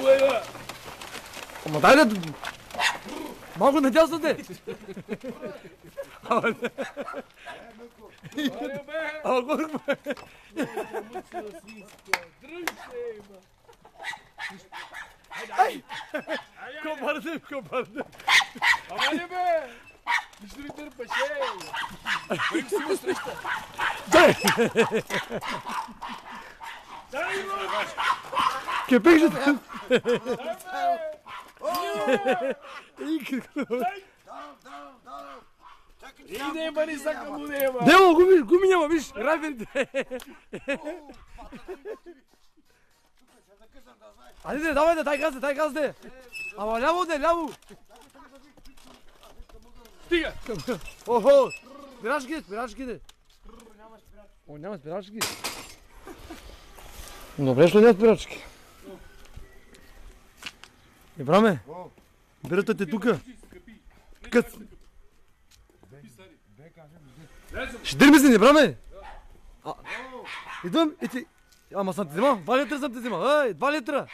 Моя! Ама дай да... Малко надясно те! Ама не... Ама горко бе! Копарде! Ама не бе! Нищо ми търпаше! Бърко си го среща! Дай! Дай го! Кепек ще те... И нема ни сака му нема! Нема, гуми няма, виж, райферите. Айде, давай, дай газ, де. Ама ляво, ляво. Стига! Охо, спирачки, де. О, няма спирачки. Добре, що няма спирачки. Браме, бирате те тука. Ще дърми си, не браме. Идвам и ти... Ама съм те взимал, 2 литра съм те взимал, 2 литра.